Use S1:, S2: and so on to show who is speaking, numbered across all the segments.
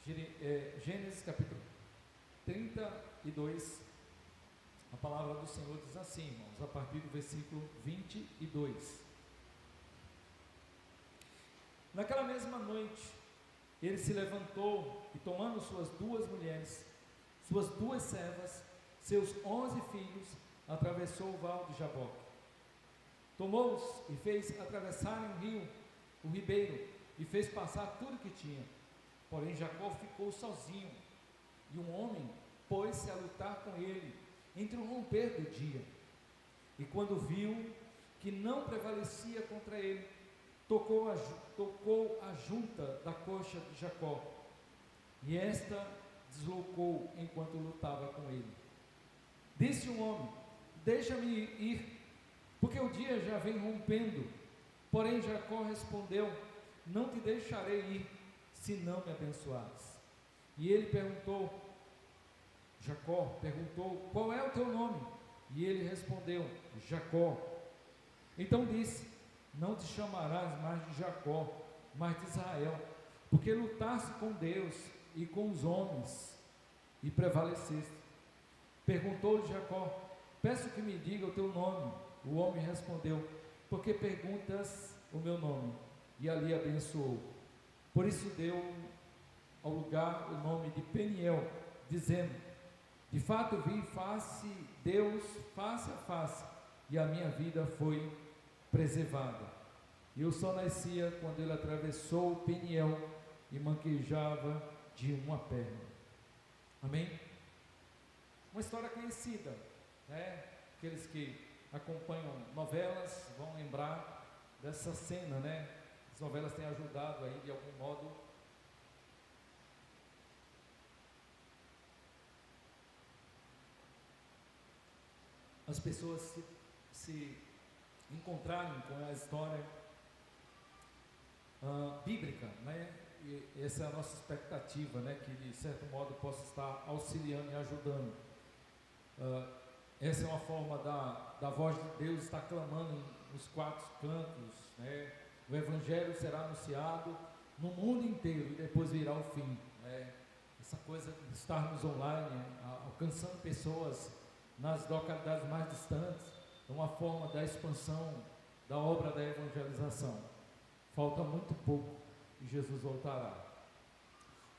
S1: Gênesis capítulo 32, a palavra do Senhor diz assim, irmãos, a partir do versículo 22. Naquela mesma noite, ele se levantou e, tomando suas 2 mulheres, suas 2 servas, seus 11 filhos, atravessou o val de Jaboque. Tomou-os e fez atravessarem o rio, o ribeiro, e fez passar tudo que tinha. Porém Jacó ficou sozinho, e um homem pôs-se a lutar com ele, entre o romper do dia. E quando viu que não prevalecia contra ele, tocou a junta da coxa de Jacó, e esta deslocou enquanto lutava com ele. Disse o homem: deixa-me ir, porque o dia já vem rompendo. Porém Jacó respondeu: não te deixarei ir, se não me abençoares. E ele Jacó perguntou: qual é o teu nome? E ele respondeu: Jacó. Então disse: não te chamarás mais de Jacó, mas de Israel, porque lutaste com Deus e com os homens, e prevaleceste. Perguntou-lhe Jacó: peço que me diga o teu nome. O homem respondeu: por que perguntas o meu nome? E ali abençoou. Por isso deu ao lugar o nome de Peniel, dizendo: de fato vi Deus face a face, e a minha vida foi preservada. E eu só nascia quando ele atravessou o Peniel e manquejava de uma perna. Amém? Uma história conhecida, né? Aqueles que acompanham novelas vão lembrar dessa cena, né? As novelas têm ajudado aí de algum modo as pessoas se encontrarem com a história bíblica, né? E essa é a nossa expectativa, né? Que de certo modo possa estar auxiliando e ajudando. Essa é uma forma da voz de Deus estar clamando nos 4 cantos, né? O Evangelho será anunciado no mundo inteiro e depois virá o fim, né? Essa coisa de estarmos online, alcançando pessoas nas localidades mais distantes, é uma forma da expansão da obra da evangelização. Falta muito pouco e Jesus voltará.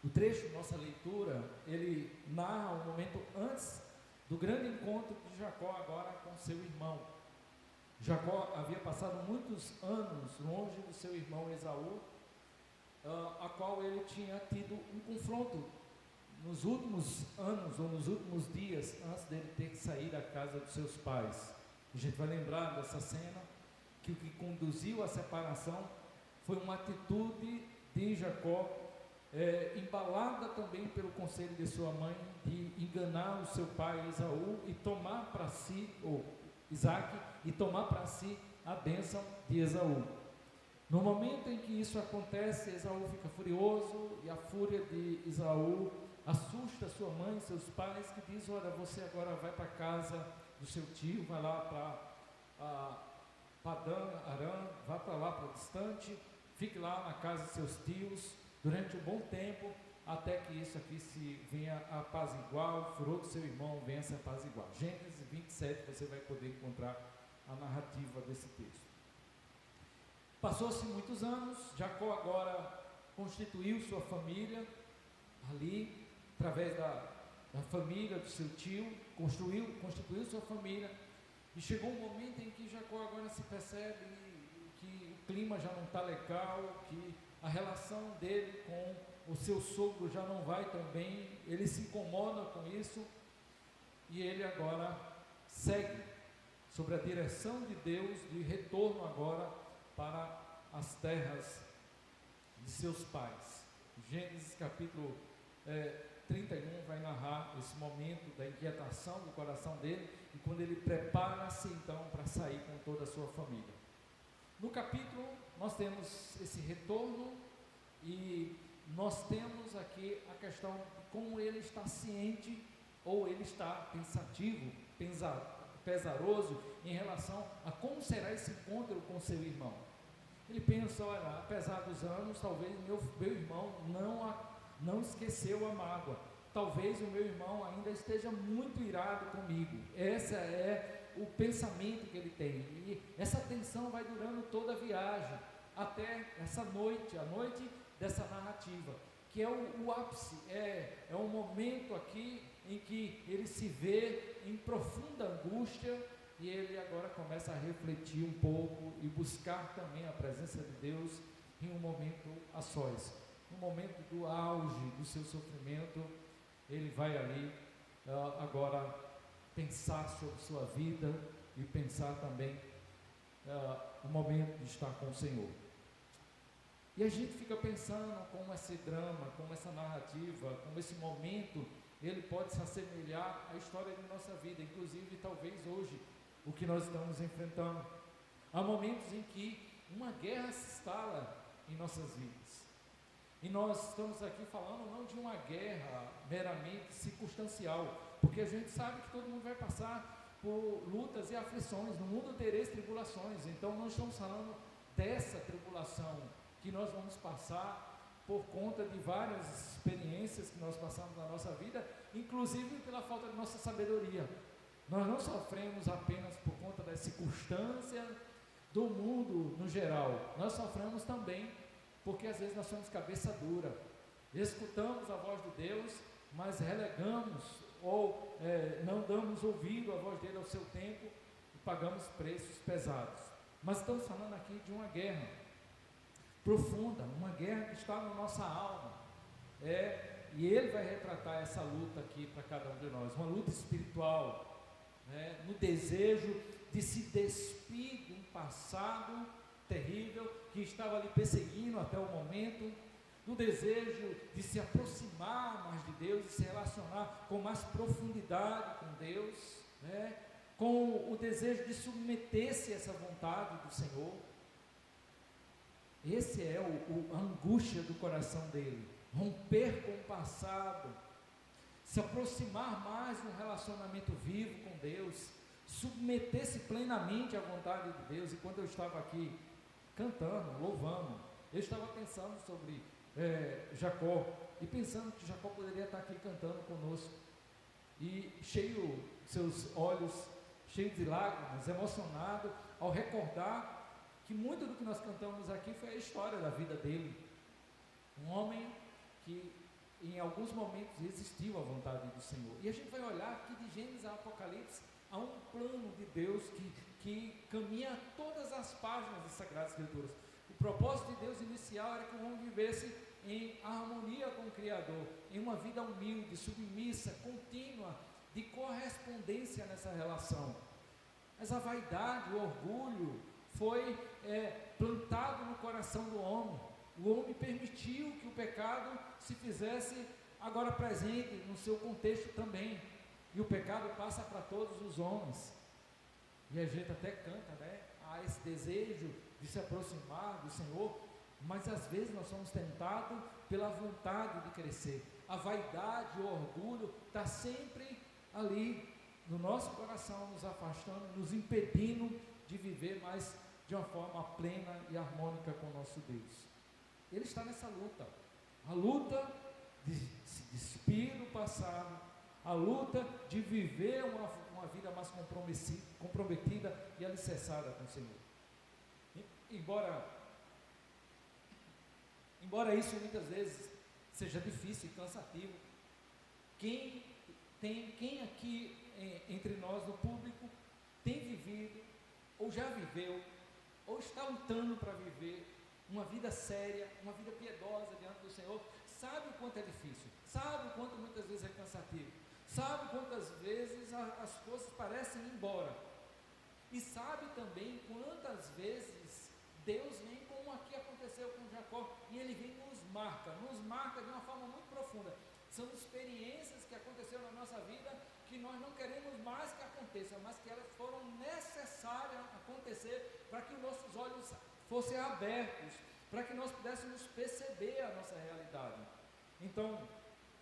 S1: O trecho de nossa leitura, ele narra o momento antes do grande encontro de Jacó agora com seu irmão. Jacó havia passado muitos anos longe do seu irmão Esaú, a qual ele tinha tido um confronto nos últimos anos ou nos últimos dias antes dele ter que sair da casa dos seus pais. A gente vai lembrar dessa cena, que o que conduziu à separação foi uma atitude de Jacó, embalada também pelo conselho de sua mãe, de enganar o seu pai Esaú e tomar para si, ou Isaac, e tomar para si a bênção de Esaú. No momento em que isso acontece, Esaú fica furioso, e a fúria de Esaú assusta sua mãe e seus pais, que diz: olha, você agora vai para a casa do seu tio, vai lá para Padã Arã, vá para lá, para distante, fique lá na casa de seus tios durante um bom tempo, até que isso aqui se venha a apaziguar, o furor do seu irmão venha se apaziguar. Gênesis 27, você vai poder encontrar a narrativa desse texto. Passou-se muitos anos, Jacó agora constituiu sua família ali, através da família do seu tio, constituiu sua família, e chegou um momento em que Jacó agora se percebe que o clima já não está legal, que a relação dele com o seu sogro já não vai tão bem, ele se incomoda com isso, e ele agora segue sobre a direção de Deus, de retorno agora para as terras de seus pais. Gênesis capítulo 31 vai narrar esse momento da inquietação do coração dele, e quando ele prepara-se então para sair com toda a sua família. No capítulo nós temos esse retorno, e nós temos aqui a questão de como ele está ciente, ou ele está pensativo, pesaroso em relação a como será esse encontro com seu irmão. Ele pensa: olha, apesar dos anos, talvez meu irmão não não esqueceu a mágoa. Talvez o meu irmão ainda esteja muito irado comigo. Esse é o pensamento que ele tem. E essa tensão vai durando toda a viagem, até essa noite, a noite dessa narrativa, que é o ápice, é um momento aqui em que ele se vê em profunda angústia, e ele agora começa a refletir um pouco e buscar também a presença de Deus em um momento a sós. No momento do auge do seu sofrimento, ele vai ali agora pensar sobre sua vida e pensar também no momento de estar com o Senhor. E a gente fica pensando como esse drama, como essa narrativa, como esse momento, ele pode se assemelhar à história de nossa vida, inclusive talvez hoje, o que nós estamos enfrentando. Há momentos em que uma guerra se instala em nossas vidas. E nós estamos aqui falando não de uma guerra meramente circunstancial, porque a gente sabe que todo mundo vai passar por lutas e aflições, no mundo tereis tribulações, então não estamos falando dessa tribulação que nós vamos passar por conta de várias experiências que nós passamos na nossa vida, inclusive pela falta de nossa sabedoria. Nós não sofremos apenas por conta das circunstâncias do mundo no geral, nós sofremos também porque às vezes nós somos cabeça dura, escutamos a voz de Deus, mas relegamos ou não damos ouvido à voz dele ao seu tempo e pagamos preços pesados. Mas estamos falando aqui de uma guerra profunda, uma guerra que está na nossa alma, e ele vai retratar essa luta aqui para cada um de nós, uma luta espiritual, no desejo de se despir de um passado terrível que estava ali perseguindo até o momento, no desejo de se aproximar mais de Deus, de se relacionar com mais profundidade com Deus, com o desejo de submeter-se a essa vontade do Senhor. Esse é a angústia do coração dele, romper com o passado, se aproximar mais de um relacionamento vivo com Deus, submeter-se plenamente à vontade de Deus. E quando eu estava aqui cantando, louvando, eu estava pensando sobre Jacó, e pensando que Jacó poderia estar aqui cantando conosco, e seus olhos cheios de lágrimas, emocionado ao recordar que muito do que nós cantamos aqui foi a história da vida dele, um homem que em alguns momentos resistiu à vontade do Senhor. E a gente vai olhar aqui de Gênesis a Apocalipse, há um plano de Deus que caminha todas as páginas das Sagradas Escrituras. O propósito de Deus inicial era que o homem vivesse em harmonia com o Criador, em uma vida humilde, submissa, contínua, de correspondência nessa relação. Mas a vaidade, o orgulho foi plantado no coração do homem. O homem permitiu que o pecado se fizesse agora presente no seu contexto também, e o pecado passa para todos os homens, e a gente até canta, há esse desejo de se aproximar do Senhor, mas às vezes nós somos tentados pela vontade de crescer. A vaidade, o orgulho está sempre ali no nosso coração, nos afastando, nos impedindo de viver mais de uma forma plena e harmônica com o nosso Deus. Ele está nessa luta, a luta de se despir do passado, a luta de viver uma vida mais comprometida e alicerçada com o Senhor. Embora isso muitas vezes seja difícil e cansativo, quem aqui entre nós no público tem vivido, ou já viveu, ou está lutando para viver uma vida séria, uma vida piedosa diante do Senhor, sabe o quanto é difícil, sabe o quanto muitas vezes é cansativo, sabe quantas vezes as coisas parecem ir embora, e sabe também quantas vezes Deus vem, como aqui aconteceu com Jacó, e ele vem e nos marca de uma forma muito profunda. São experiências que aconteceram na nossa vida que nós não queremos mais que aconteçam, mas que elas foram necessárias acontecer para que os nossos olhos fossem abertos, para que nós pudéssemos perceber a nossa realidade. Então,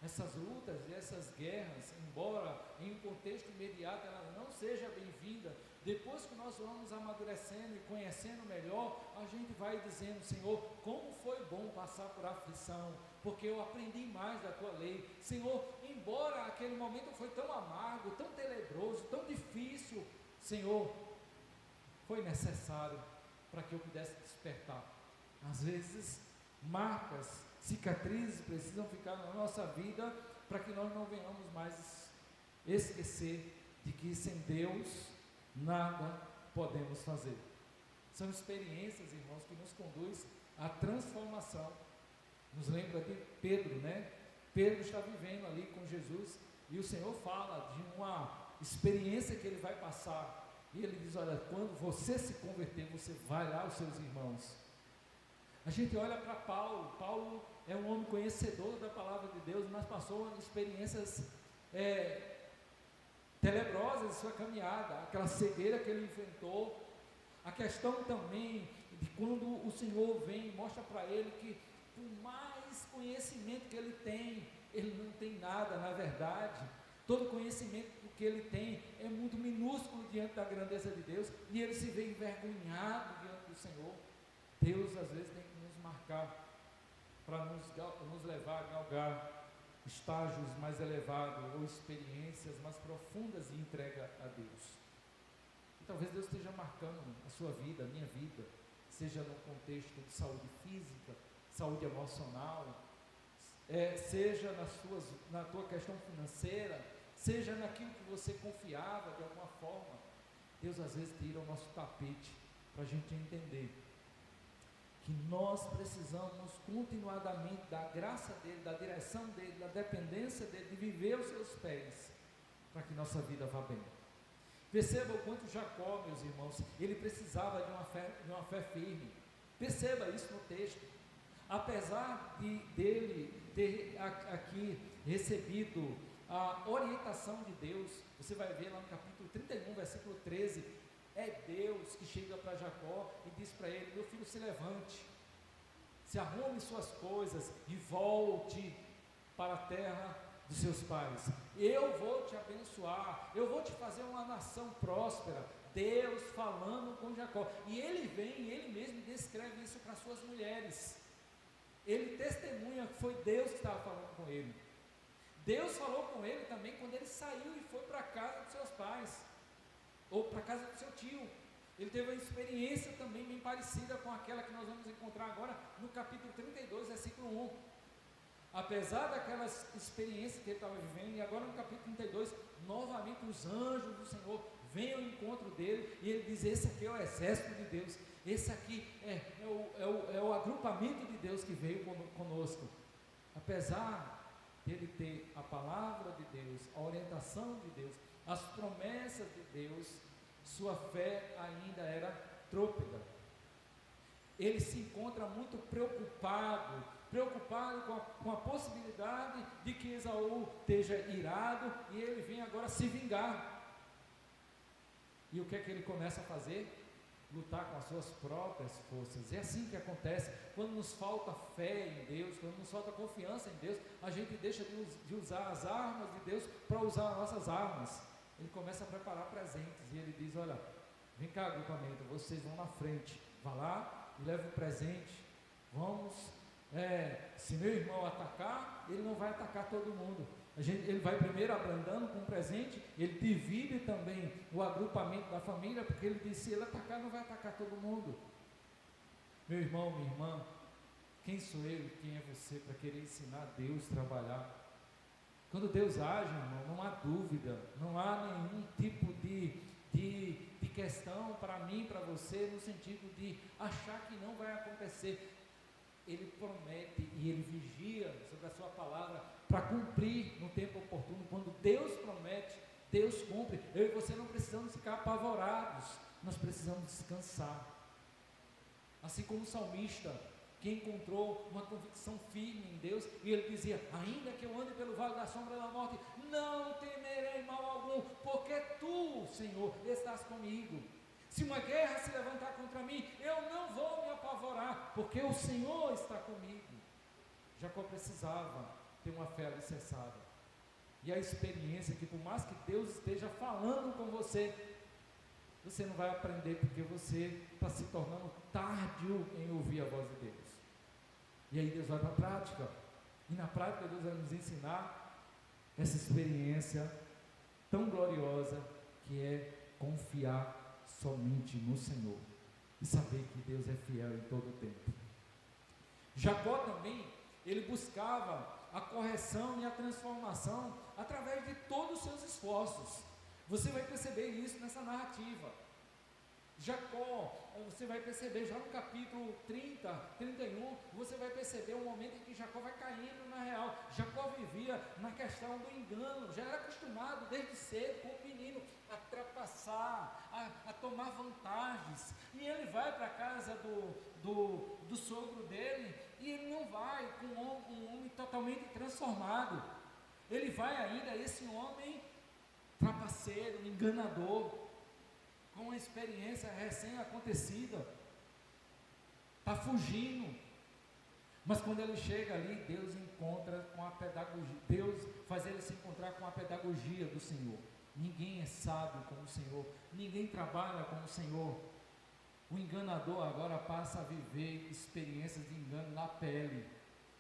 S1: essas lutas e essas guerras, embora em um contexto imediato ela não seja bem-vinda, depois que nós vamos amadurecendo e conhecendo melhor, a gente vai dizendo: Senhor, como foi bom passar por aflição, porque eu aprendi mais da tua lei. Senhor, embora aquele momento foi tão amargo, tão tenebroso, tão difícil, Senhor, foi necessário para que eu pudesse despertar. Às vezes, marcas, cicatrizes precisam ficar na nossa vida para que nós não venhamos mais esquecer de que sem Deus nada podemos fazer. São experiências, irmãos, que nos conduz à transformação. Nos lembra de Pedro, né? Pedro está vivendo ali com Jesus e o Senhor fala de uma experiência que ele vai passar. E ele diz: olha, quando você se converter, você vai lá aos seus irmãos. A gente olha para Paulo. Paulo é um homem conhecedor da palavra de Deus, mas passou experiências tenebrosas em sua caminhada, aquela cegueira que ele enfrentou, a questão também de quando o Senhor vem e mostra para ele que por mais conhecimento que ele tem, ele não tem nada, na verdade. Todo conhecimento que ele tem é muito minúsculo diante da grandeza de Deus, e ele se vê envergonhado diante do Senhor. Deus às vezes tem que nos marcar para nos levar a galgar estágios mais elevados ou experiências mais profundas de entrega a Deus. E talvez Deus esteja marcando a sua vida, a minha vida, seja no contexto de saúde física, saúde emocional, seja na tua questão financeira, seja naquilo que você confiava de alguma forma. Deus às vezes tira o nosso tapete para a gente entender que nós precisamos continuadamente da graça dele, da direção dele, da dependência dele, de viver aos seus pés, para que nossa vida vá bem. Perceba o quanto Jacó, meus irmãos, ele precisava de uma fé firme. Perceba isso no texto. Apesar dele ter aqui recebido a orientação de Deus, você vai ver lá no capítulo 31, versículo 13, é Deus que chega para Jacó e diz para ele: meu filho, se levante, se arrume suas coisas e volte para a terra dos seus pais. Eu vou te abençoar, eu vou te fazer uma nação próspera. Deus falando com Jacó, e ele vem e ele mesmo descreve isso para suas mulheres. Ele testemunha que foi Deus que estava falando com ele. Deus falou com ele também quando ele saiu e foi para a casa dos seus pais, ou para a casa do seu tio. Ele teve uma experiência também bem parecida com aquela que nós vamos encontrar agora no capítulo 32, versículo 1. Apesar daquelas experiências que ele estava vivendo, e agora no capítulo 32, novamente os anjos do Senhor vêm ao encontro dele, e ele diz: esse aqui é o exército de Deus, esse aqui é o agrupamento de Deus que veio conosco. Apesar dele ter a palavra de Deus, a orientação de Deus, as promessas de Deus, sua fé ainda era trôpega. Ele se encontra muito preocupado com a possibilidade de que Esaú esteja irado e ele vem agora se vingar. E o que é que ele começa a fazer? Lutar com as suas próprias forças. É assim que acontece quando nos falta fé em Deus, quando nos falta confiança em Deus, a gente deixa de usar as armas de Deus para usar as nossas armas. Ele começa a preparar presentes e ele diz: olha, vem cá, agrupamento, vocês vão na frente, vá lá e leve um presente. Vamos, se meu irmão atacar, ele não vai atacar todo mundo. Ele vai primeiro abrandando com um presente, ele divide também o agrupamento da família, porque ele diz: se ele atacar, não vai atacar todo mundo. Meu irmão, minha irmã, quem sou eu e quem é você para querer ensinar Deus a trabalhar? Quando Deus age, irmão, não há dúvida, não há nenhum tipo de questão para mim, para você, no sentido de achar que não vai acontecer. Ele promete e ele vigia sobre a sua palavra para cumprir no tempo oportuno. Quando Deus promete, Deus cumpre. Eu e você não precisamos ficar apavorados, nós precisamos descansar. Assim como o salmista, que encontrou uma convicção firme em Deus, e ele dizia: ainda que eu ande pelo vale da sombra da morte, não temerei mal algum, porque tu, Senhor, estás comigo. Se uma guerra se levantar contra mim, eu não vou me apavorar, porque o Senhor está comigo. Jacó precisava ter uma fé alicerçada. E a experiência que, por mais que Deus esteja falando com você, você não vai aprender porque você está se tornando tardio em ouvir a voz de Deus. E aí Deus vai para a prática. E na prática Deus vai nos ensinar essa experiência tão gloriosa que é confiar somente no Senhor e saber que Deus é fiel em todo o tempo. Jacó também, ele buscava a correção e a transformação através de todos os seus esforços. Você vai perceber isso nessa narrativa. Jacó, você vai perceber já no capítulo 30, 31, você vai perceber um momento em que Jacó vai caindo na real. Jacó vivia na questão do engano, já era acostumado desde cedo com o menino a trapassar, a tomar vantagens, e ele vai para a casa do sogro dele, e ele não vai com um homem totalmente transformado, ele vai ainda esse homem trapaceiro, enganador, com uma experiência recém-acontecida, está fugindo, mas quando ele chega ali, Deus encontra com a pedagogia, Deus faz ele se encontrar com a pedagogia do Senhor. Ninguém é sábio como o Senhor, ninguém trabalha como o Senhor. O enganador agora passa a viver experiências de engano na pele,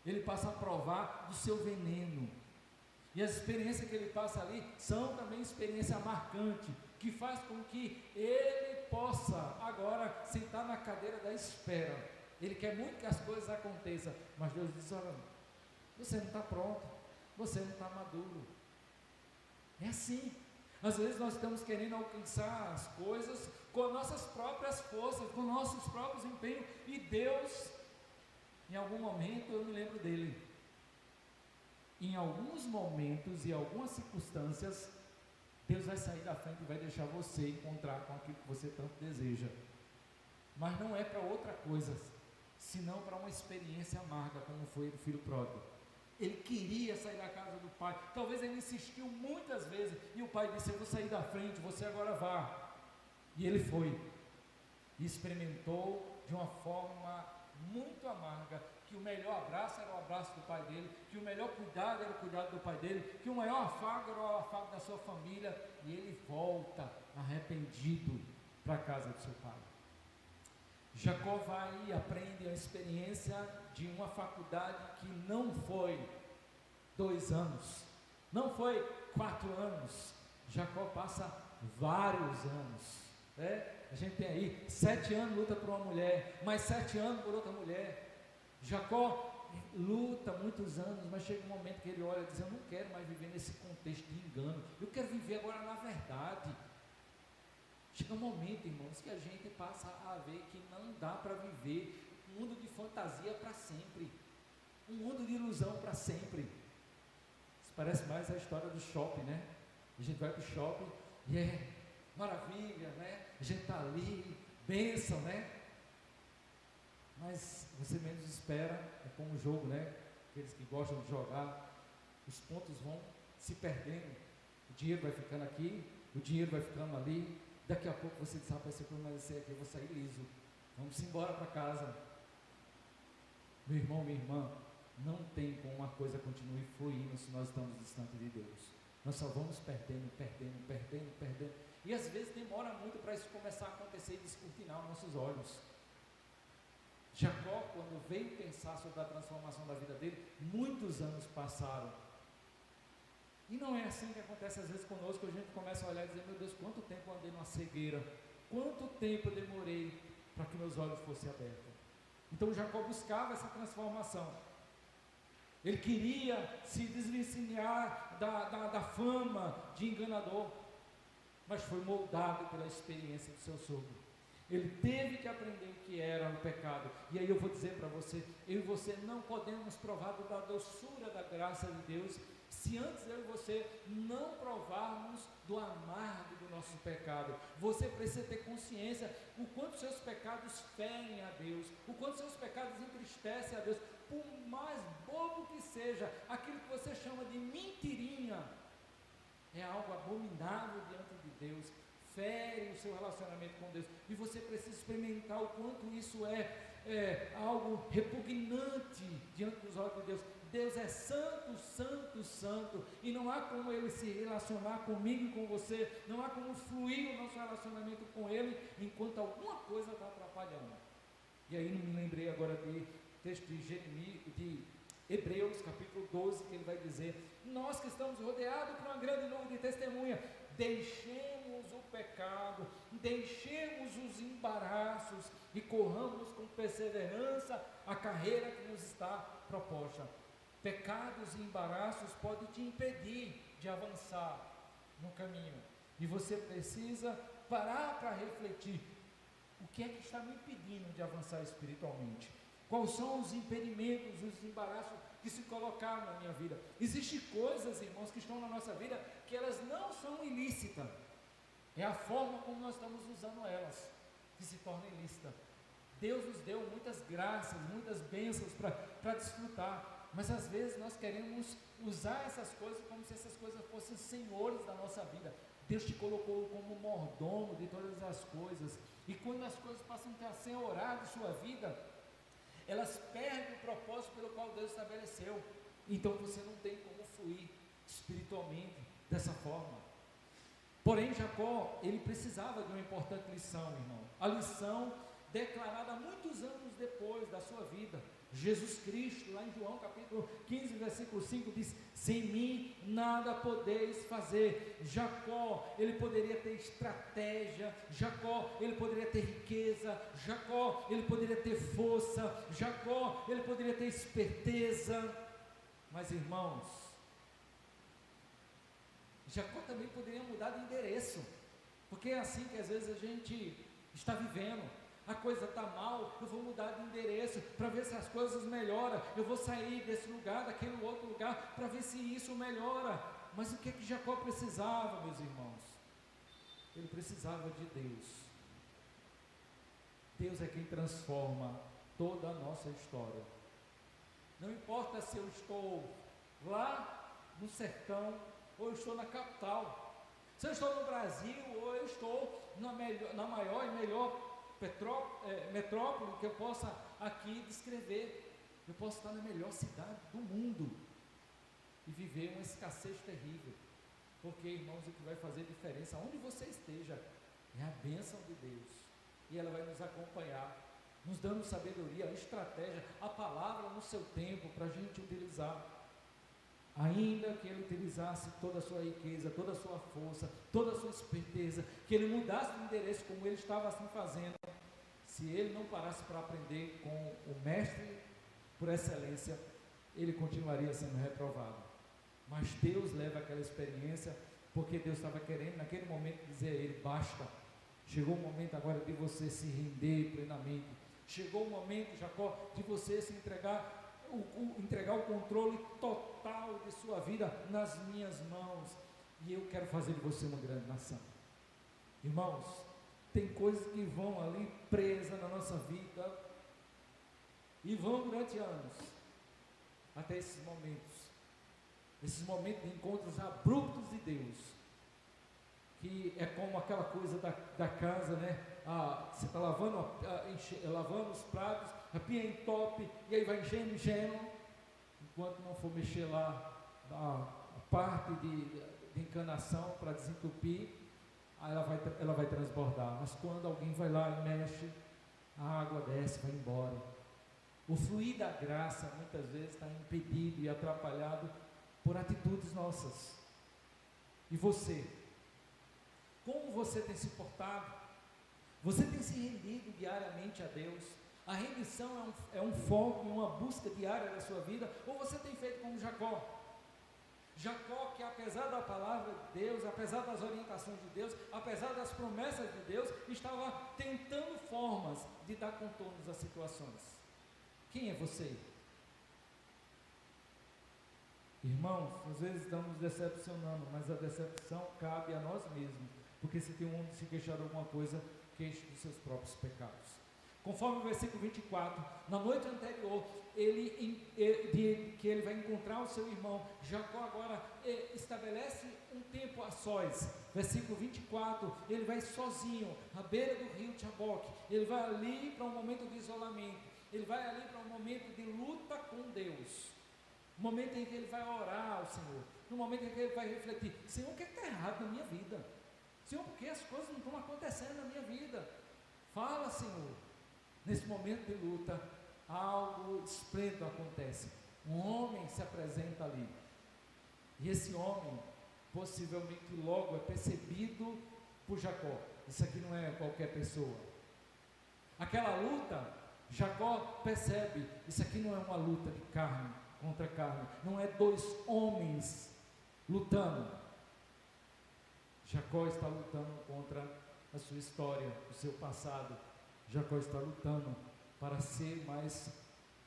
S1: ele passa a provar do seu veneno, e as experiências que ele passa ali são também experiência marcante, que faz com que ele possa agora sentar na cadeira da espera. Ele quer muito que as coisas aconteçam, mas Deus diz: olha, você não está pronto, você não está maduro. É assim. Às vezes nós estamos querendo alcançar as coisas com as nossas próprias forças, com nossos próprios empenhos, e Deus, em algum momento, eu me lembro dele, em alguns momentos e algumas circunstâncias, Deus vai sair da frente e vai deixar você encontrar com aquilo que você tanto deseja, mas não é para outra coisa, senão para uma experiência amarga, como foi do filho pródigo. Ele queria sair da casa do pai, talvez ele insistiu muitas vezes, e o pai disse: eu vou sair da frente, você agora vá. E ele foi, e experimentou de uma forma muito amarga, que o melhor abraço era o abraço do pai dele, que o melhor cuidado era o cuidado do pai dele, que o maior afago era o afago da sua família, e ele volta arrependido para a casa do seu pai. Jacó vai e aprende a experiência de uma faculdade que não foi 2 anos, não foi 4 anos, Jacó passa vários anos, né? A gente tem aí 7 anos luta por uma mulher, mais 7 anos por outra mulher. Jacó luta muitos anos, mas chega um momento que ele olha e diz: eu não quero mais viver nesse contexto de engano, eu quero viver agora na verdade. Chega um momento, irmãos, que a gente passa a ver que não dá para viver um mundo de fantasia para sempre, um mundo de ilusão para sempre. Isso parece mais a história do shopping, né? A gente vai para o shopping e é maravilha, né? A gente está ali, bênção, né? Mas você menos espera, é como o jogo, né? Aqueles que gostam de jogar, os pontos vão se perdendo, o dinheiro vai ficando aqui, o dinheiro vai ficando ali, daqui a pouco você diz: rapaz, se eu permanecer aqui eu vou sair liso, vamos embora para casa. Meu irmão, minha irmã, não tem como uma coisa continue fluindo se nós estamos distantes de Deus. Nós só vamos perdendo, e às vezes demora muito para isso começar a acontecer e descortinar os nossos olhos. Jacó, quando veio pensar sobre a transformação da vida dele, muitos anos passaram, e não é assim que acontece às vezes conosco. A gente começa a olhar e dizer: meu Deus, quanto tempo eu andei numa cegueira, quanto tempo eu demorei para que meus olhos fossem abertos. Então Jacó buscava essa transformação, ele queria se desvencilhar da fama de enganador, mas foi moldado pela experiência do seu sogro. Ele teve que aprender o que era o pecado. E aí eu vou dizer para você, eu e você não podemos provar da doçura da graça de Deus se antes eu e você não provarmos do amargo do nosso pecado. Você precisa ter consciência o quanto seus pecados ferem a Deus, o quanto seus pecados entristecem a Deus. Por mais bobo que seja, aquilo que você chama de mentirinha é algo abominável diante de Deus, fere o seu relacionamento com Deus, e você precisa experimentar o quanto isso é algo repugnante diante dos olhos de Deus. Deus é santo, santo, santo, e não há como Ele se relacionar comigo e com você, não há como fluir o nosso relacionamento com Ele, enquanto alguma coisa está atrapalhando. E aí não me lembrei agora de texto de Hebreus, capítulo 12, que ele vai dizer: nós que estamos rodeados por uma grande nuvem de testemunha, deixemos o pecado, deixemos os embaraços e corramos com perseverança a carreira que nos está proposta. Pecados e embaraços podem te impedir de avançar no caminho, e você precisa parar para refletir: o que é que está me impedindo de avançar espiritualmente? Quais são os impedimentos, os embaraços que se colocaram na minha vida? Existem coisas, irmãos, que estão na nossa vida que elas não são ilícitas, é a forma como nós estamos usando elas que se torna ilícita. Deus nos deu muitas graças, muitas bênçãos para desfrutar, mas às vezes nós queremos usar essas coisas como se essas coisas fossem senhores da nossa vida. Deus te colocou como mordomo de todas as coisas, e quando as coisas passam a ser oradas em sua vida, elas perdem o propósito pelo qual Deus estabeleceu. Então você não tem como fluir espiritualmente dessa forma. Porém, Jacó, ele precisava de uma importante lição, irmão. A lição declarada muitos anos depois da sua vida. Jesus Cristo, lá em João capítulo 15, versículo 5, diz: sem mim nada podeis fazer. Jacó, ele poderia ter estratégia, Jacó, ele poderia ter riqueza, Jacó, ele poderia ter força, Jacó, ele poderia ter esperteza, mas irmãos, Jacó também poderia mudar de endereço, porque é assim que às vezes a gente está vivendo. A coisa está mal, eu vou mudar de endereço para ver se as coisas melhoram, eu vou sair desse lugar, daquele outro lugar, para ver se isso melhora. Mas o que que Jacó precisava, meus irmãos? Ele precisava de Deus. Deus é quem transforma toda a nossa história. Não importa se eu estou lá no sertão ou eu estou na capital, se eu estou no Brasil ou eu estou na maior e melhor metrópole que eu possa aqui descrever. Eu posso estar na melhor cidade do mundo e viver uma escassez terrível, porque, irmãos, o que vai fazer diferença onde você esteja é a bênção de Deus, e ela vai nos acompanhar, nos dando sabedoria, estratégia, a palavra no seu tempo para a gente utilizar. Ainda que ele utilizasse toda a sua riqueza, toda a sua força, toda a sua esperteza, que ele mudasse de endereço como ele estava assim fazendo, se ele não parasse para aprender com o mestre por excelência, ele continuaria sendo reprovado. Mas Deus leva aquela experiência, porque Deus estava querendo naquele momento dizer a ele: basta, chegou o momento agora de você se render plenamente, chegou o momento, Jacó, de você se entregar o controle total de sua vida nas minhas mãos, e eu quero fazer de você uma grande nação. Irmãos, tem coisas que vão ali presas na nossa vida e vão durante anos, até esses momentos de encontros abruptos de Deus, que é como aquela coisa da casa, né? Você está lavando os pratos, a pia entope, e aí vai enchendo, enquanto não for mexer lá a parte de encanação para desentupir, aí ela vai transbordar. Mas quando alguém vai lá e mexe, a água desce, vai embora. O fluir da graça muitas vezes está impedido e atrapalhado por atitudes nossas. E você? Como você tem se portado? Você tem se rendido diariamente a Deus? A rendição é um foco, uma busca diária da sua vida? Ou você tem feito como Jacó? Jacó, que apesar da palavra de Deus, apesar das orientações de Deus, apesar das promessas de Deus, estava tentando formas de dar contornos às situações. Quem é você? Irmãos, às vezes estamos decepcionando, mas a decepção cabe a nós mesmos, porque se tem um homem se queixar de alguma coisa, queixe dos seus próprios pecados. Conforme o versículo 24, na noite anterior, que ele vai encontrar o seu irmão, Jacó agora estabelece um tempo a sós. Versículo 24, ele vai sozinho, à beira do rio Jaboque, ele vai ali para um momento de isolamento, ele vai ali para um momento de luta com Deus. no momento em que ele vai orar ao Senhor, no momento em que ele vai refletir: Senhor, o que está errado na minha vida? Senhor, por que as coisas não estão acontecendo na minha vida? Fala, Senhor. Nesse momento de luta, algo esplêndido acontece. Um homem se apresenta ali, e esse homem possivelmente logo é percebido por Jacó. Isso aqui não é qualquer pessoa. Aquela luta, Jacó percebe: isso aqui não é uma luta de carne contra carne, não é dois homens lutando. Jacó está lutando contra a sua história, o seu passado. Jacó está lutando para ser mais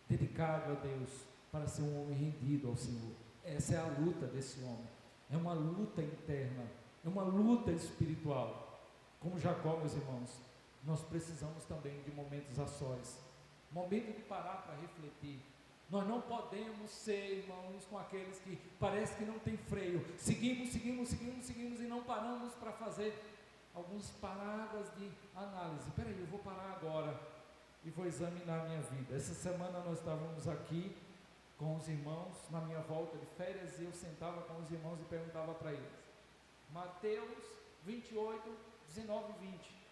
S1: dedicado a Deus, para ser um homem rendido ao Senhor. Essa é a luta desse homem. É uma luta interna, é uma luta espiritual. Como Jacó, meus irmãos, nós precisamos também de momentos a sós, momento de parar para refletir. Nós não podemos ser, irmãos, com aqueles que parece que não tem freio. Seguimos e não paramos para fazer algumas paradas de análise. Espera aí, eu vou parar agora e vou examinar a minha vida. Essa semana nós estávamos aqui com os irmãos, na minha volta de férias, e eu sentava com os irmãos e perguntava para eles: Mateus 28, 19 e 20.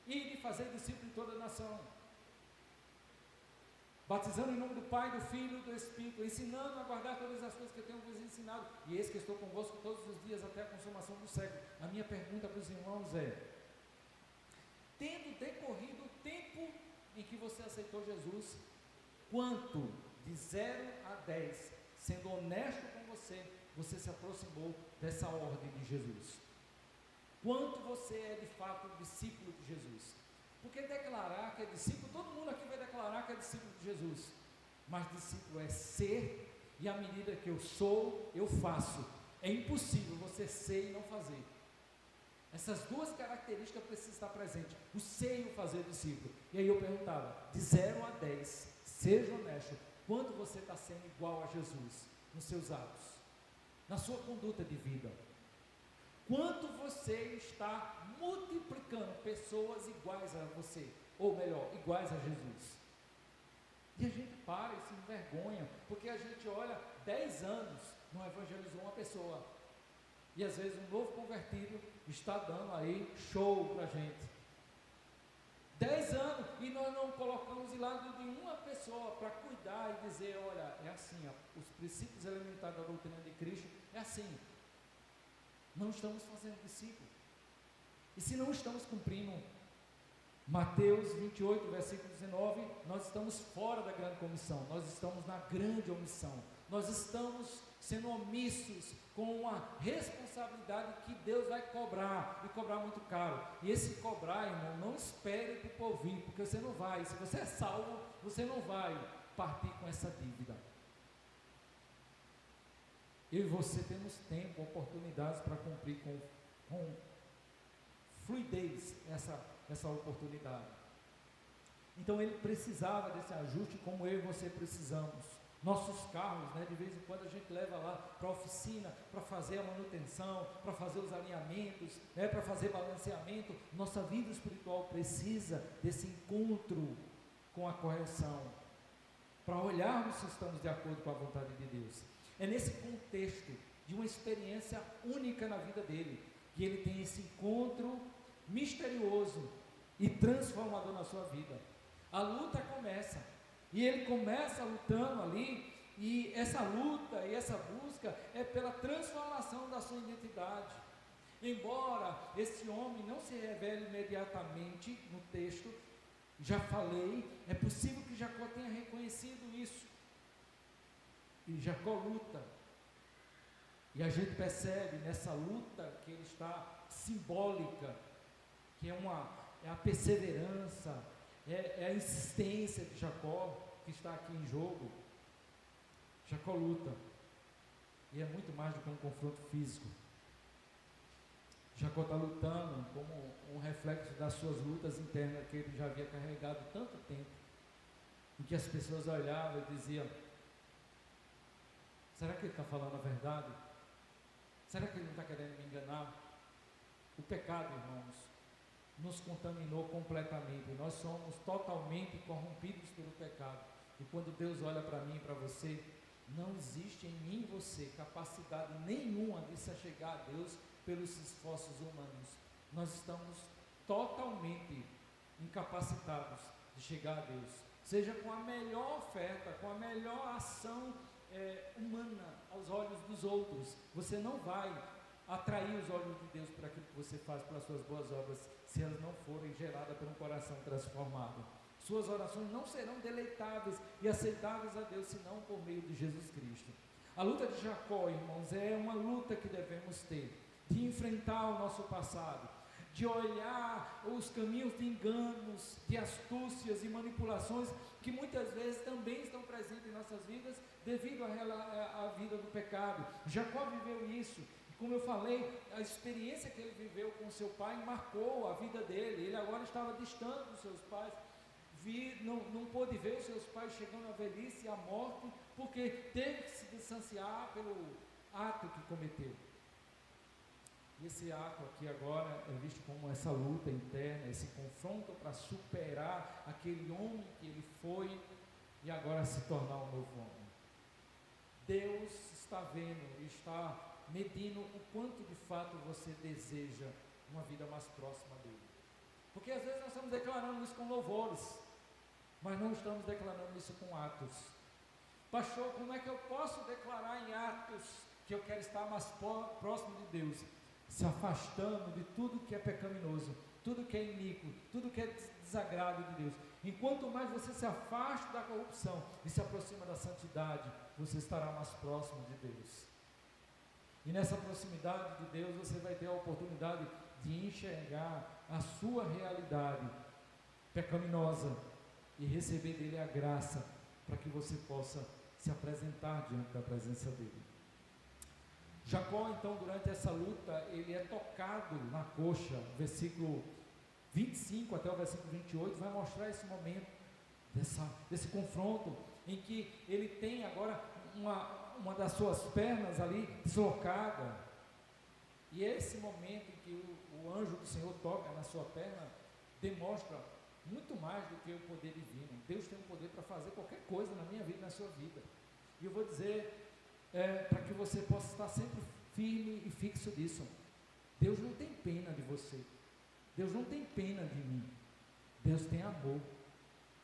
S1: Ide fazer discípulo de toda a nação, batizando em nome do Pai, do Filho e do Espírito, ensinando a guardar todas as coisas que eu tenho vos ensinado, e eis que estou convosco todos os dias até a consumação do século. A minha pergunta para os irmãos é: tendo decorrido o tempo em que você aceitou Jesus, quanto de 0 a 10, sendo honesto com você se aproximou dessa ordem de Jesus? Quanto você é de fato discípulo de Jesus? Porque declarar que é discípulo, todo mundo aqui vai declarar que é discípulo de Jesus, mas discípulo é ser, e à medida que eu sou, eu faço. É impossível você ser e não fazer. Essas duas características precisam estar presentes: o ser e o fazer discípulo. E aí eu perguntava: de 0 a 10, seja honesto, quanto você está sendo igual a Jesus nos seus atos, na sua conduta de vida? Quanto você está multiplicando pessoas iguais a você, ou melhor, iguais a Jesus? E a gente para e se envergonha, porque a gente olha, 10 anos não evangelizou uma pessoa, e às vezes um novo convertido está dando aí show para a gente. 10 anos, e nós não colocamos de lado de uma pessoa para cuidar e dizer: olha, é assim, ó, os princípios elementares da doutrina de Cristo é assim. Não estamos fazendo discípulo. E se não estamos cumprindo Mateus 28, versículo 19, nós estamos fora da grande comissão, nós estamos na grande omissão, nós estamos sendo omissos com uma responsabilidade que Deus vai cobrar, e cobrar muito caro. E esse cobrar, irmão, não espere para o povo vir, porque você não vai, se você é salvo, você não vai partir com essa dívida. Eu e você temos tempo, oportunidades para cumprir com fluidez essa oportunidade. Então ele precisava desse ajuste, como eu e você precisamos. Nossos carros, né, de vez em quando a gente leva lá para a oficina, para fazer a manutenção, para fazer os alinhamentos, né, para fazer balanceamento. Nossa vida espiritual precisa desse encontro com a correção, para olharmos se estamos de acordo com a vontade de Deus. É nesse contexto de uma experiência única na vida dele, que ele tem esse encontro misterioso e transformador na sua vida. A luta começa, e ele começa lutando ali, e essa luta e essa busca é pela transformação da sua identidade. Embora esse homem não se revele imediatamente no texto, já falei, é possível que Jacó tenha reconhecido isso. E Jacó luta, e a gente percebe nessa luta que ele está simbólica, que é a perseverança, é a insistência de Jacó que está aqui em jogo. Jacó luta, e é muito mais do que um confronto físico. Jacó está lutando como um reflexo das suas lutas internas que ele já havia carregado tanto tempo, em que as pessoas olhavam e diziam: será que ele está falando a verdade? Será que ele não está querendo me enganar? O pecado, irmãos, nos contaminou completamente. Nós somos totalmente corrompidos pelo pecado. E quando Deus olha para mim e para você, Não existe em mim e você capacidade nenhuma de se achegar a Deus pelos esforços humanos. Nós estamos totalmente incapacitados de chegar a Deus, seja com a melhor oferta, com a melhor ação humana aos olhos dos outros. Você não vai atrair os olhos de Deus para aquilo que você faz, pelas suas boas obras, se elas não forem geradas por um coração transformado. Suas orações não serão deleitáveis e aceitáveis a Deus, senão por meio de Jesus Cristo. A luta de Jacó, irmãos, é uma luta que devemos ter, de enfrentar o nosso passado, de olhar os caminhos de enganos, de astúcias e manipulações que muitas vezes também estão presentes em nossas vidas devido à vida do pecado. Jacó viveu isso. Como eu falei, a experiência que ele viveu com seu pai marcou a vida dele. Ele agora estava distante dos seus pais, não pôde ver os seus pais chegando à velhice e à morte, porque teve que se distanciar pelo ato que cometeu. E esse ato aqui agora é visto como essa luta interna, esse confronto para superar aquele homem que ele foi e agora se tornar um novo homem. Deus está vendo e está medindo o quanto de fato você deseja uma vida mais próxima dele. Porque às vezes nós estamos declarando isso com louvores, mas não estamos declarando isso com atos. Pastor, como é que eu posso declarar em atos que eu quero estar mais próximo de Deus? Se afastando de tudo que é pecaminoso, tudo que é iníquo, tudo que é desagrado de Deus. Enquanto mais você se afasta da corrupção e se aproxima da santidade, você estará mais próximo de Deus. E nessa proximidade de Deus você vai ter a oportunidade de enxergar a sua realidade pecaminosa e receber dele a graça para que você possa se apresentar diante da presença dele. Jacó, então, durante essa luta, ele é tocado na coxa. Versículo 25 até o versículo 28 vai mostrar esse momento desse confronto, em que ele tem agora uma das suas pernas ali deslocada, e esse momento em que o anjo do Senhor toca na sua perna, demonstra muito mais do que o poder divino. Deus tem o poder para fazer qualquer coisa na minha vida e na sua vida, e eu vou dizer, para que você possa estar sempre firme e fixo disso. Deus não tem pena de você, Deus não tem pena de mim, Deus tem amor.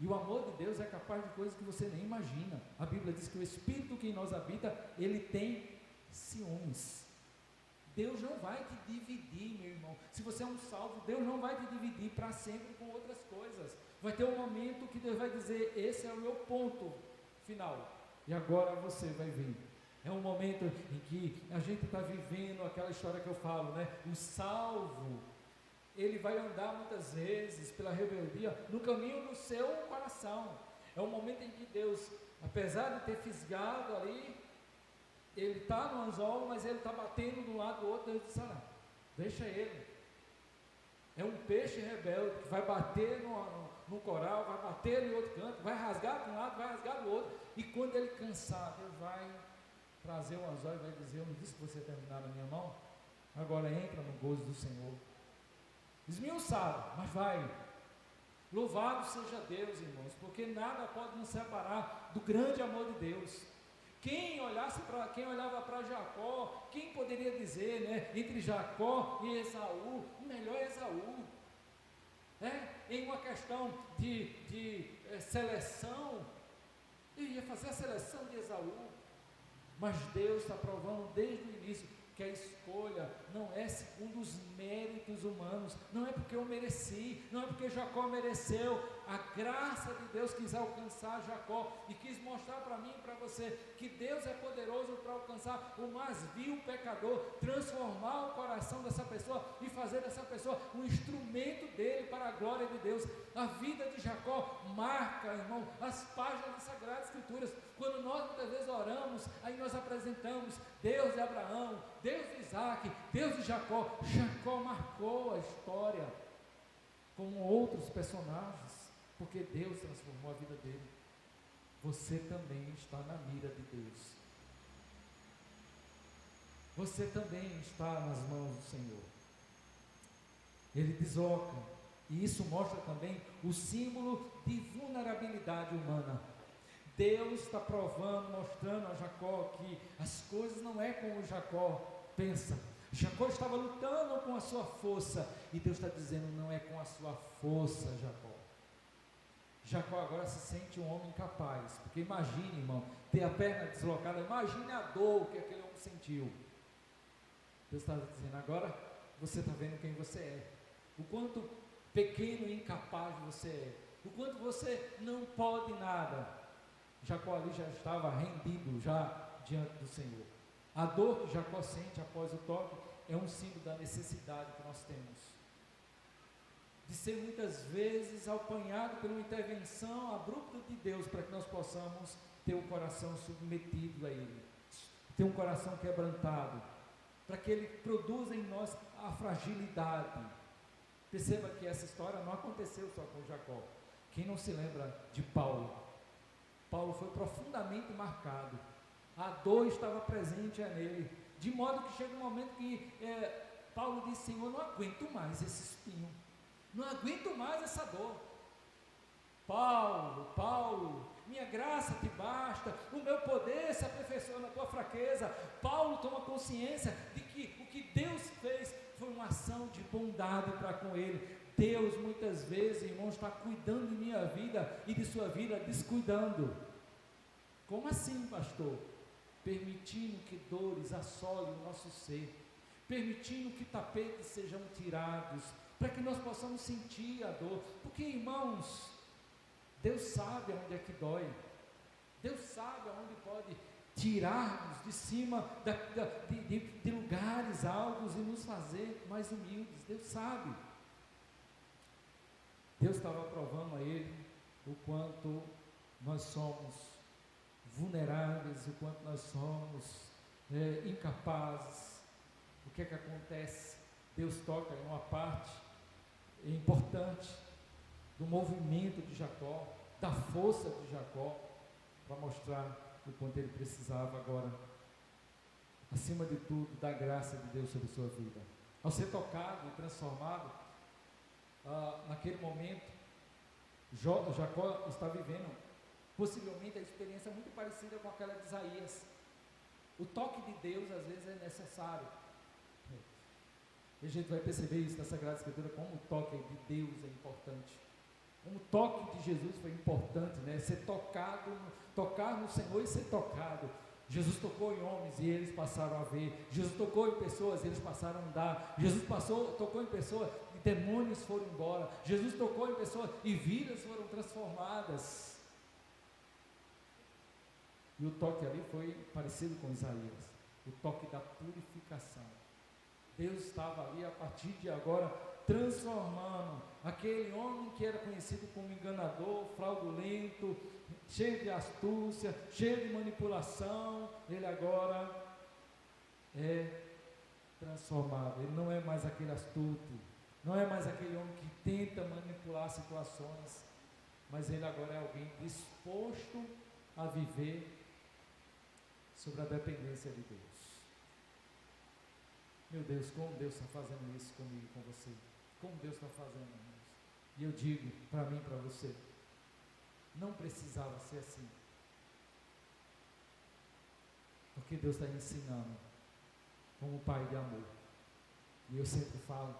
S1: E o amor de Deus é capaz de coisas que você nem imagina. A Bíblia diz que o Espírito que em nós habita, ele tem ciúmes. Deus não vai te dividir, meu irmão. Se você é um salvo, Deus não vai te dividir para sempre com outras coisas. Vai ter um momento que Deus vai dizer, esse é o meu ponto final, e agora você vai vir. É um momento em que a gente está vivendo aquela história que eu falo, né? O salvo, ele vai andar muitas vezes pela rebeldia no caminho do seu coração. É um momento em que Deus, apesar de ter fisgado ali, ele está no anzol, mas ele está batendo de um lado do outro. Deus diz, deixa ele. É um peixe rebelde que vai bater no coral, vai bater em outro canto, vai rasgar de um lado, vai rasgar do outro, e quando ele cansar, Deus vai trazer o anzol e vai dizer, eu não disse que você ia terminar na minha mão? Agora entra no gozo do Senhor. Esmiuçado, mas vai. Louvado seja Deus, irmãos, porque nada pode nos separar do grande amor de Deus. Quem olhava para Jacó, quem poderia dizer, né, entre Jacó e Esaú, o melhor é Esaú. Em uma questão de seleção, ele ia fazer a seleção de Esaú, mas Deus está provando desde o início que a escolha não é segundo os méritos humanos, não é porque eu mereci, não é porque Jacó mereceu. A graça de Deus quis alcançar Jacó e quis mostrar para mim e para você que Deus é poderoso para alcançar o mais vil pecador, transformar o coração dessa pessoa e fazer dessa pessoa um instrumento dele para a glória de Deus. A vida de Jacó marca, irmão, as páginas das Sagradas Escrituras. Quando nós muitas vezes oramos, aí nós apresentamos Deus de Abraão, Deus de Isaac, Deus de Jacó. Jacó marcou a história como outros personagens, porque Deus transformou a vida dele. Você também está na mira de Deus. Você também está nas mãos do Senhor. Ele desloca, e isso mostra também o símbolo de vulnerabilidade humana. Deus está provando, mostrando a Jacó que as coisas não é como Jacó pensa. Jacó estava lutando com a sua força, e Deus está dizendo, não é com a sua força, Jacó. Jacó agora se sente um homem capaz, porque imagine, irmão, ter a perna deslocada, imagine a dor que aquele homem sentiu. Deus está dizendo, agora você está vendo quem você é, o quanto pequeno e incapaz você é, o quanto você não pode nada. Jacó ali já estava rendido, já diante do Senhor. A dor que Jacó sente após o toque é um símbolo da necessidade que nós temos de ser muitas vezes apanhado por uma intervenção abrupta de Deus, para que nós possamos ter o coração submetido a Ele, ter um coração quebrantado, para que Ele produza em nós a fragilidade. Perceba que essa história não aconteceu só com Jacó. Quem não se lembra de Paulo? Paulo foi profundamente marcado, a dor estava presente nele, de modo que chega um momento que Paulo diz, Senhor, não aguento mais esse espinho, não aguento mais essa dor. Paulo, minha graça te basta, o meu poder se aperfeiçoa na tua fraqueza. Paulo toma consciência de que o que Deus fez foi uma ação de bondade para com ele. Deus muitas vezes, irmão, está cuidando de minha vida e de sua vida descuidando. Como assim, pastor? Permitindo que dores assolem o nosso ser, permitindo que tapetes sejam tirados, para que nós possamos sentir a dor, porque, irmãos, Deus sabe aonde é que dói, Deus sabe aonde pode tirar-nos de cima de lugares altos e nos fazer mais humildes. Deus sabe. Deus estava provando a ele o quanto nós somos vulneráveis, o quanto nós somos incapazes. O que é que acontece? Deus toca em uma parte importante do movimento de Jacó, da força de Jacó, para mostrar o quanto ele precisava agora, acima de tudo, da graça de Deus sobre sua vida. Ao ser tocado e transformado, naquele momento, Jacó está vivendo possivelmente a experiência muito parecida com aquela de Isaías. O toque de Deus às vezes é necessário, e a gente vai perceber isso na Sagrada Escritura, como o toque de Deus é importante, como o toque de Jesus foi importante, né? Ser tocado, tocar no Senhor e ser tocado. Jesus tocou em homens e eles passaram a ver, Jesus tocou em pessoas e eles passaram a andar, Jesus tocou em pessoas e demônios foram embora, Jesus tocou em pessoas e vidas foram transformadas. E o toque ali foi parecido com Isaías, o toque da purificação. Deus estava ali a partir de agora transformando aquele homem que era conhecido como enganador, fraudulento, cheio de astúcia, cheio de manipulação. Ele agora é transformado. Ele não é mais aquele astuto, não é mais aquele homem que tenta manipular situações, mas ele agora é alguém disposto a viver sobre a dependência de Deus. Meu Deus, como Deus está fazendo isso comigo e com você? Como Deus está fazendo, irmãos? E eu digo para mim e para você, não precisava ser assim, porque Deus está ensinando como Pai de amor. E eu sempre falo,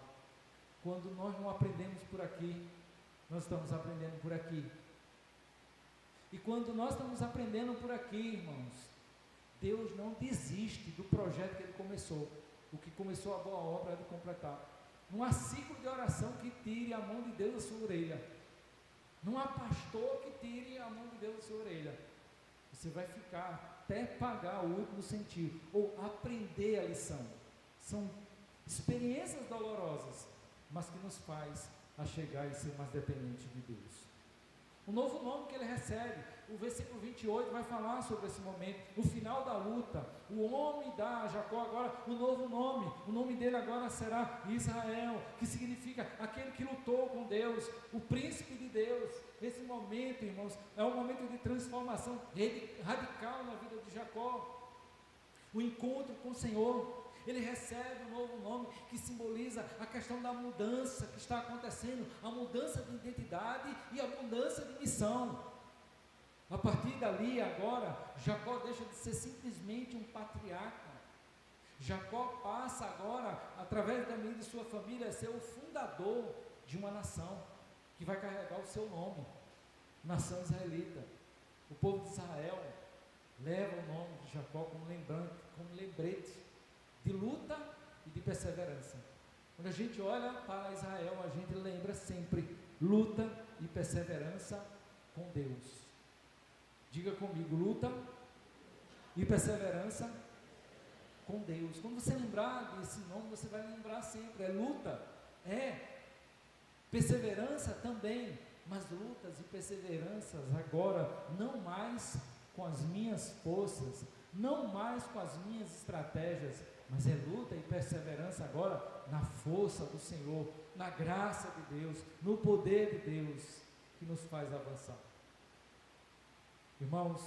S1: quando nós não aprendemos por aqui, nós estamos aprendendo por aqui. E quando nós estamos aprendendo por aqui, irmãos, Deus não desiste do projeto que Ele começou. O que começou a boa obra é de completar. Não há ciclo de oração que tire a mão de Deus da sua orelha. Não há pastor que tire a mão de Deus da sua orelha. Você vai ficar até pagar o último centavo, ou aprender a lição. São experiências dolorosas, mas que nos faz a chegar e ser mais dependente de Deus. O novo nome que ele recebe, o versículo 28 vai falar sobre esse momento, no final da luta, o homem dá a Jacó agora um novo nome, o nome dele agora será Israel, que significa aquele que lutou com Deus, o príncipe de Deus. Esse momento, irmãos, é um momento de transformação radical na vida de Jacó, o encontro com o Senhor. Ele recebe um novo nome que simboliza a questão da mudança que está acontecendo, a mudança de identidade e a mudança de missão. A partir dali, agora, Jacó deixa de ser simplesmente um patriarca. Jacó passa agora, através também de sua família, a ser o fundador de uma nação, que vai carregar o seu nome, nação israelita. O povo de Israel leva o nome de Jacó como lembrete de luta e de perseverança. Quando a gente olha para Israel, a gente lembra sempre luta e perseverança com Deus. Diga comigo, luta e perseverança com Deus. Quando você lembrar desse nome, você vai lembrar sempre, é luta, é perseverança também, mas lutas e perseveranças agora, não mais com as minhas forças, não mais com as minhas estratégias, mas é luta e perseverança agora na força do Senhor, na graça de Deus, no poder de Deus, que nos faz avançar. Irmãos,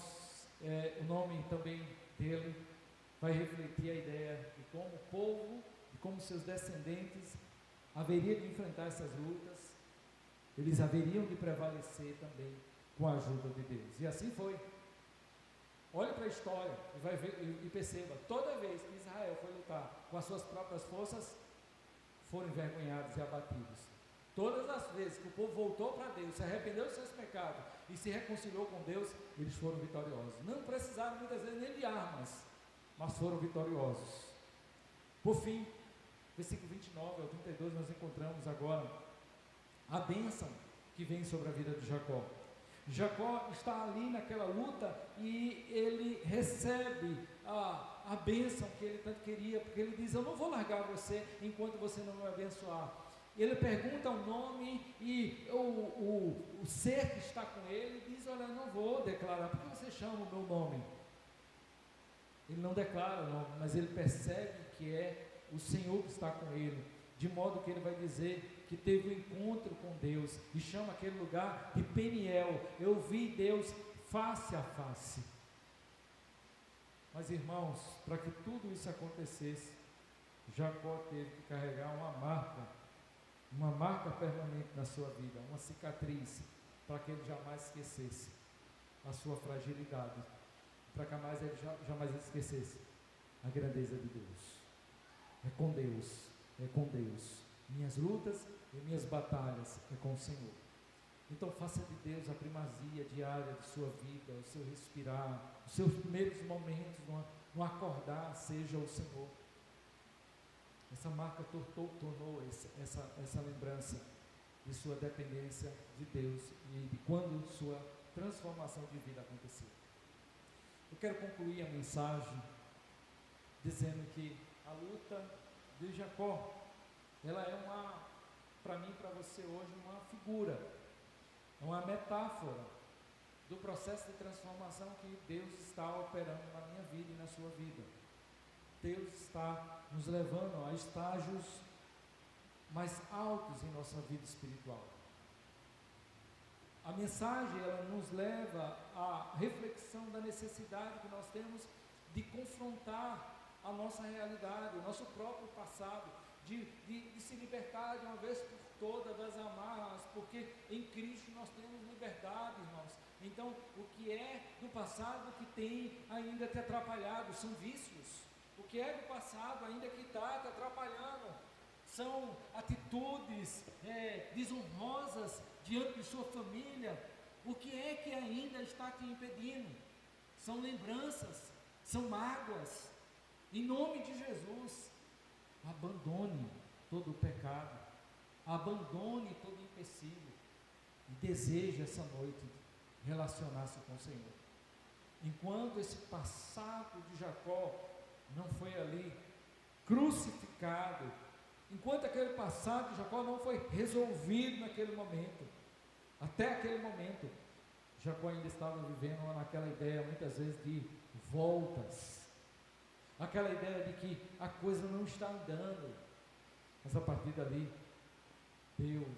S1: o nome também dele vai refletir a ideia de como o povo, de como seus descendentes haveriam de enfrentar essas lutas, eles haveriam de prevalecer também com a ajuda de Deus. E assim foi. Olhe para a história e vai ver, e perceba, toda vez que Israel foi lutar com as suas próprias forças, foram envergonhados e abatidos. Todas as vezes que o povo voltou para Deus, se arrependeu dos seus pecados e se reconciliou com Deus, eles foram vitoriosos. Não precisaram muitas vezes nem de armas, mas foram vitoriosos. Por fim, versículo 29 ao 32, nós encontramos agora a bênção que vem sobre a vida de Jacó. Jacó está ali naquela luta e ele recebe a bênção que ele tanto queria, porque ele diz: eu não vou largar você enquanto você não me abençoar. Ele pergunta o nome e o ser que está com ele diz: olha, não vou declarar, por que você chama o meu nome? Ele não declara o nome, mas ele percebe que é o Senhor que está com ele, de modo que ele vai dizer que teve um encontro com Deus, e chama aquele lugar de Peniel. Eu vi Deus face a face. Mas irmãos, para que tudo isso acontecesse, Jacó teve que carregar uma marca permanente na sua vida, uma cicatriz, para que ele jamais esquecesse a sua fragilidade, para que ele jamais esquecesse a grandeza de Deus. É com Deus, é com Deus. Minhas lutas e minhas batalhas é com o Senhor. Então faça de Deus a primazia diária de sua vida, o seu respirar, os seus primeiros momentos no acordar, seja o Senhor. Essa marca tornou essa lembrança de sua dependência de Deus e de quando sua transformação de vida aconteceu. Eu quero concluir a mensagem dizendo que a luta de Jacó, ela é para mim e para você hoje, uma figura, é uma metáfora do processo de transformação que Deus está operando na minha vida e na sua vida. Deus está nos levando a estágios mais altos em nossa vida espiritual. A mensagem, ela nos leva à reflexão da necessidade que nós temos de confrontar a nossa realidade, o nosso próprio passado, de se libertar de uma vez por todas das amarras, porque em Cristo nós temos liberdade, irmãos. Então, o que é do passado que tem ainda te atrapalhado são vícios. O que é do passado ainda que está te atrapalhando são atitudes desonrosas diante de sua família. O que é que ainda está te impedindo? São lembranças, são mágoas. Em nome de Jesus, abandone todo o pecado, abandone todo o empecilho e deseje essa noite relacionar-se com o Senhor. Enquanto esse passado de Jacó não foi ali crucificado, enquanto aquele passado de Jacó não foi resolvido naquele momento, até aquele momento, Jacó ainda estava vivendo naquela ideia muitas vezes de voltas, aquela ideia de que a coisa não está andando, mas a partir dali, Deus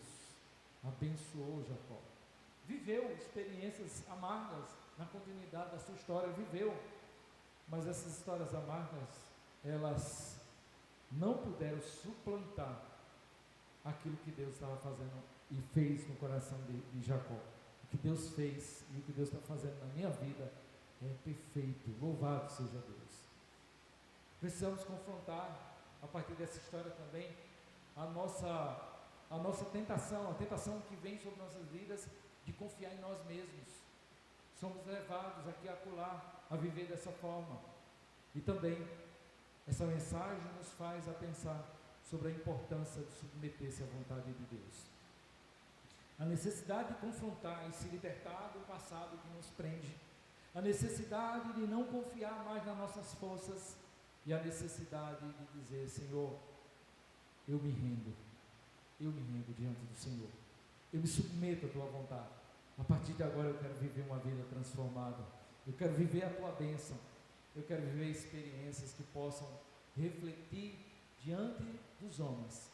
S1: abençoou Jacó, viveu experiências amargas na continuidade da sua história, viveu, mas essas histórias amargas, elas não puderam suplantar aquilo que Deus estava fazendo e fez no coração de Jacó. O que Deus fez e o que Deus está fazendo na minha vida é perfeito. Louvado seja Deus. Precisamos confrontar, a partir dessa história também, a nossa tentação, a tentação que vem sobre nossas vidas de confiar em nós mesmos. Somos levados aqui a acolá, a viver dessa forma. E também, essa mensagem nos faz a pensar sobre a importância de submeter-se à vontade de Deus. A necessidade de confrontar e se libertar do passado que nos prende. A necessidade de não confiar mais nas nossas forças. E a necessidade de dizer: Senhor, eu me rendo diante do Senhor. Eu me submeto à Tua vontade. A partir de agora eu quero viver uma vida transformada. Eu quero viver a Tua bênção. Eu quero viver experiências que possam refletir diante dos homens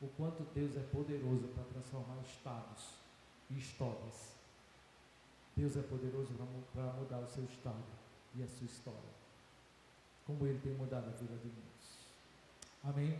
S1: o quanto Deus é poderoso para transformar estados e histórias. Deus é poderoso para mudar o seu estado e a sua história, como Ele tem mudado a vida de muitos. Amém?